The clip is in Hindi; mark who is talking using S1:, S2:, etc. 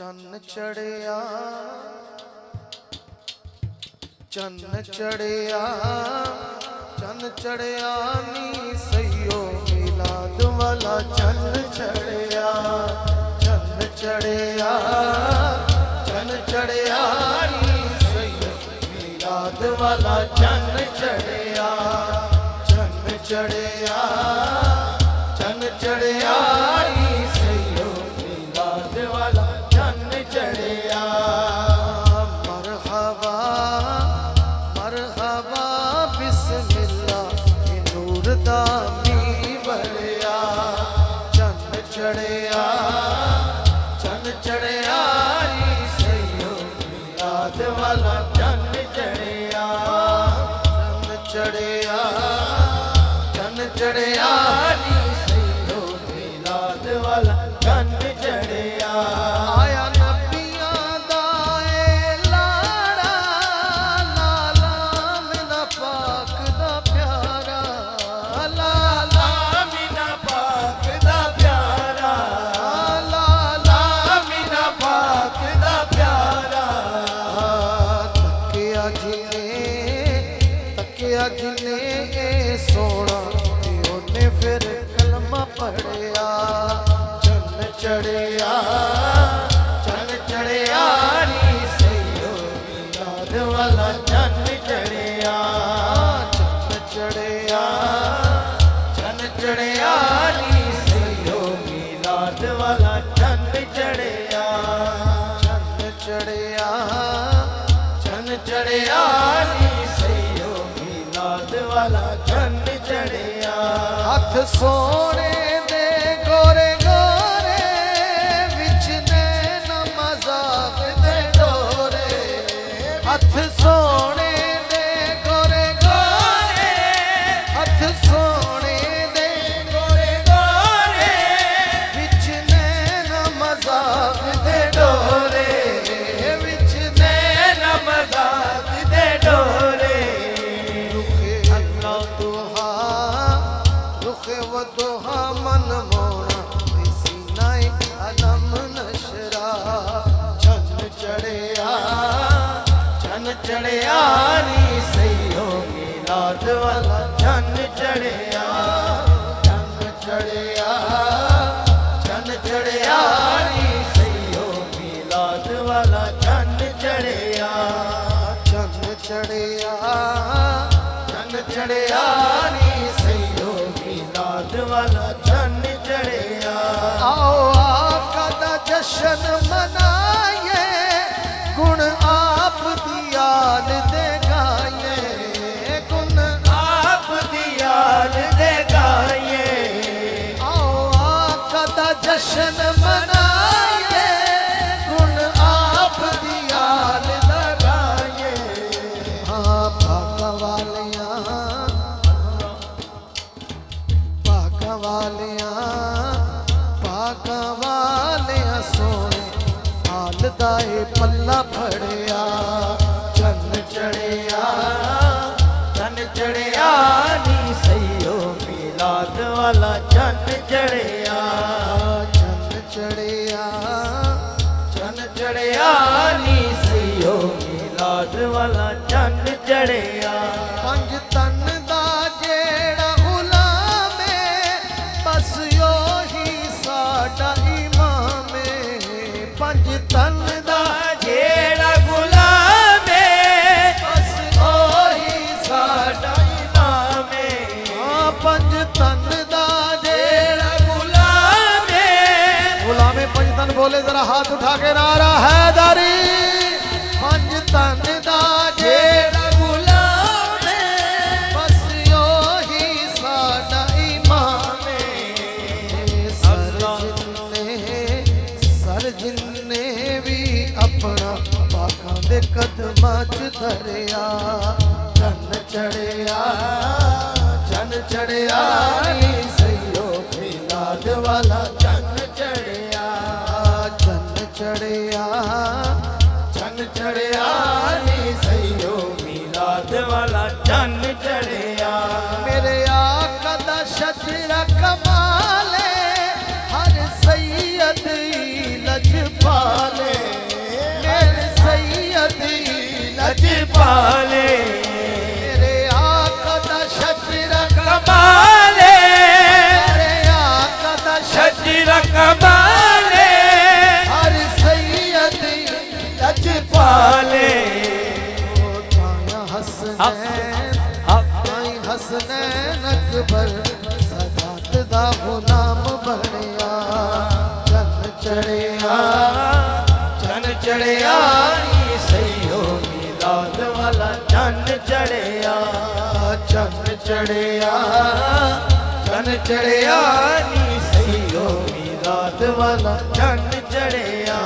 S1: चन्न चढ़िया चन्न चढ़िया चन्न चढ़िया नी सैयो मिलाद वाला चन्न चढ़िया चन्न चढ़िया चन्न चढ़िया नी सैयो मिलाद वाला चन्न चढ़िया चन्न चढ़िया चन्न चढ़िया नी सैयो मिलाद वाला चन्न चढ़िया मरहबा मरहबा बिस्मिल्लाह नूर दामी बढ़िया चन्न चढ़िया चन्न चढ़िया नी सैयो मिलाद वाला चन्न चढ़िया चन्न चढ़िया चन्न चढ़िया नी सैयो मिलाद वाला चन्न चढ़िया आया नबियां दा ए लाड़ा लाला मिना पाक दा प्यारा लाला मिना पाक दा प्यारा लाला मिना पाक दा प्यारा तकिया जिने सोना ओने फिर कलमा पढ़िया चन्न चढ़िया चन्न चढ़िया नी सैयो मिलाद वाला चन्न चढ़िया चन्न चढ़िया चन्न चढ़िया नी सैयो मिलाद वाला चन्न चढ़िया चन्न चढ़िया चन्न चढ़िया नी सैयो मिलाद वाला चन्न चढ़िया हथ सोने दे गोरे गोरे विच नैन मजाक दे डोरे हथ सोने दे गोरे गोरे हथ सोने दे गोरे गोरे विच नैन मजाक दे डोरे विच नैन मजाक दे डोरे रुखे अल्लाह दुहा रुखे व दुहा मन मोना सीनाए अलम नशरा चन्न चढ़िया चन्न चढ़िया नी सैयो मिलाद वाला चन्न चढ़िया चन्न चढ़िया चन्न चढ़िया नी सैयो मिलाद वाला चन्न चढ़िया चन्न चढ़िया चन्न चढ़िया नी सैयो मिलाद वाला चन्न चढ़िया आओ आका दा जश्न मनाए गुण आप दियाल दे गाए गुण आप दियाल दे गाए आओ आका दा जश्न मनाए गुण आप दियाल दे गाए हाँ भागा वालियां सोने हाल दाए पल्ला फड़िया चन्न चढ़िया चन्न चढ़िया नी सैयो मिलाद वाला चन्न चढ़िया चन्न चढ़िया चन्न चढ़िया नी सैयो मिलाद वाला चन्न चढ़िया पंज तन दा जेड़ा गुलाम है बस यो ही साडा इमाम है पंज तन दा जेड़ा गुलाम है बस यो ही साडा इमाम है पंज तन दा जेड़ा गुलाम है गुलाम पंज तन बोले जरा हाथ उठा के नारा हैदरी पंज तन दा जेड़ा जिन्ने भी अपना पाकां दे कदमां च धरिया चन्न चढ़िया चन्न चढ़िया नी सैयो मिलाद वाला चन्न चढ़िया चन्न चढ़िया चन्न चढ़िया नी सैयो मिलाद वाला चन्न चढ़िया मेरे आका दा शजरा कमाले हर सैयद लजपाले
S2: रकबाले
S1: हर सैयद
S2: लजपाले
S1: ताया हसनैन ताई हसनैन अकबर सदात दा गुलाम बनया चन चढ़िया
S2: चन चढ़िया नी सईयो मीलाद वाला चन चढ़िया
S1: चन चढ़िया
S2: चन चढ़िया नी सईयो मीलाद वाला चन चढ़िया